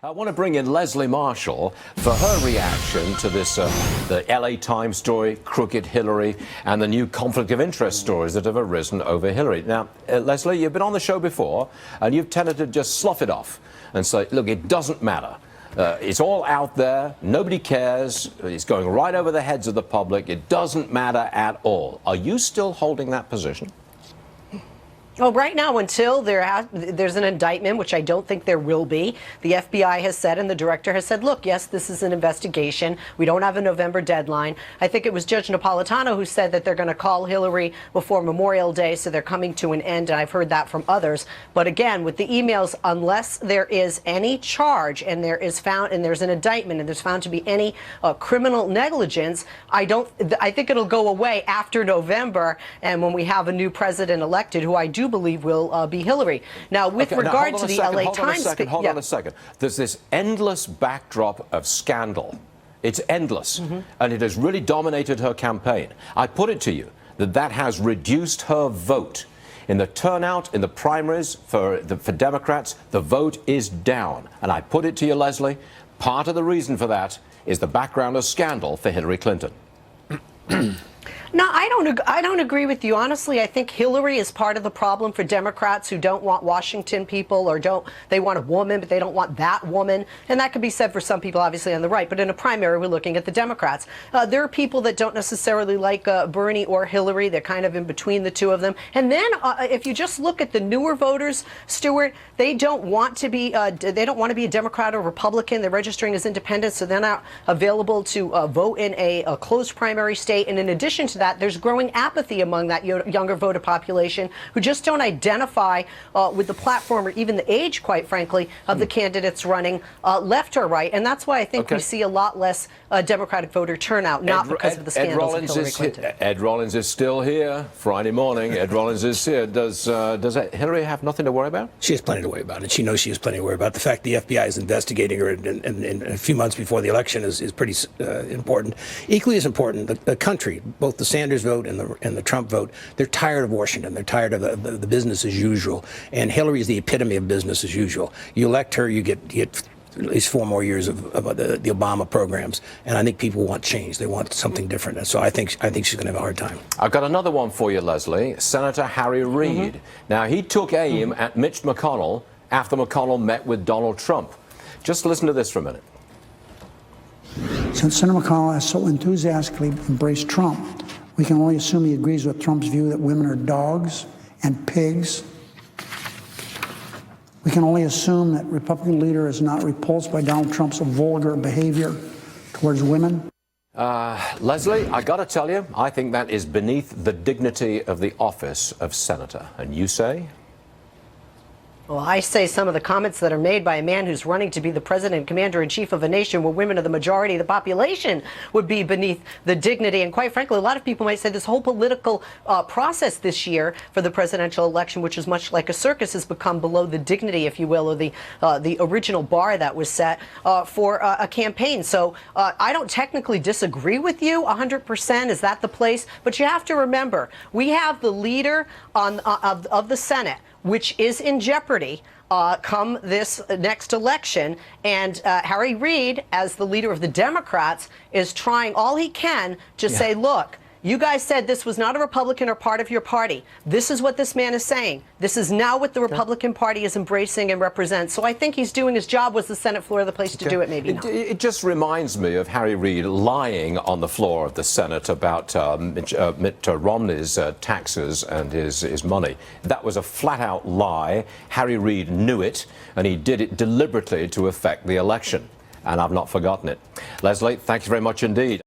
I want to bring in Leslie Marshall for her reaction to this, the LA Times story, Crooked Hillary, and the new conflict of interest stories that have arisen over Hillary. Now, Leslie, you've been on the show before, and you've tended to just slough it off and say, look, it doesn't matter. It's all out there. Nobody cares. It's going right over the heads of the public. It doesn't matter at all. Are you still holding that position? Well, right now, until there's an indictment, which I don't think there will be, the FBI has said and the director has said, look, yes, this is an investigation. We don't have a November deadline. I think it was Judge Napolitano who said that they're going to call Hillary before Memorial Day, so they're coming to an end, and I've heard that from others. But again, with the emails, unless there is any charge and there's an indictment and there's found to be any criminal negligence, I think it'll go away after November, and when we have a new president elected, who I do believe will be Hillary. Now, with regard to the LA Times... Hold on a second. There's this endless backdrop of scandal. It's endless, and it has really dominated her campaign. I put it to you that has reduced her vote. In the turnout, in the primaries for Democrats, the vote is down. And I put it to you, Leslie, part of the reason for that is the background of scandal for Hillary Clinton. No, I don't agree with you. Honestly, I think Hillary is part of the problem for Democrats who don't want Washington people, or they want a woman, but they don't want that woman. And that could be said for some people, obviously, on the right. But in a primary, we're looking at the Democrats. There are people that don't necessarily like Bernie or Hillary. They're kind of in between the two of them. And then if you just look at the newer voters, Stuart, they don't want to be a Democrat or Republican. They're registering as independents, so they're not available to vote in a closed primary state. And in addition to that, there's growing apathy among that younger voter population who just don't identify with the platform or even the age, quite frankly, of the candidates running left or right. And that's why I think we see a lot less Democratic voter turnout, not because of the scandals of Hillary Clinton. Ed Rollins is still here Friday morning. Ed Rollins is here. Does Hillary have nothing to worry about? She has plenty to worry about, and she knows she has plenty to worry about. The fact the FBI is investigating her in a few months before the election is pretty important. Equally as important, the country, both the Sanders vote and the Trump vote, they're tired of Washington. They're tired of the business as usual. And Hillary is the epitome of business as usual. You elect her, you get at least 4 more years of the Obama programs. And I think people want change. They want something different. And so I think she's going to have a hard time. I've got another one for you, Leslie. Senator Harry Reid. Now, he took aim at Mitch McConnell after McConnell met with Donald Trump. Just listen to this for a minute. Since Senator McConnell has so enthusiastically embraced Trump, we can only assume he agrees with Trump's view that women are dogs and pigs. We can only assume that Republican leader is not repulsed by Donald Trump's vulgar behavior towards women. Leslie, I got to tell you, I think that is beneath the dignity of the office of senator. And you say? Well, I say some of the comments that are made by a man who's running to be the president and commander-in-chief of a nation where women are the majority of the population would be beneath the dignity. And quite frankly, a lot of people might say this whole political process this year for the presidential election, which is much like a circus, has become below the dignity, if you will, or the original bar that was set for a campaign. So I don't technically disagree with you 100%. Is that the place? But you have to remember, we have the leader of the Senate, which is in jeopardy come this next election. And Harry Reid, as the leader of the Democrats, is trying all he can to say, look, you guys said this was not a Republican or part of your party. This is what this man is saying. This is now what the Republican Party is embracing and represents. So I think he's doing his job. Was the Senate floor the place to do it? Maybe not. It just reminds me of Harry Reid lying on the floor of the Senate about Mitt Romney's taxes and his money. That was a flat-out lie. Harry Reid knew it, and he did it deliberately to affect the election. And I've not forgotten it. Leslie, thank you very much indeed.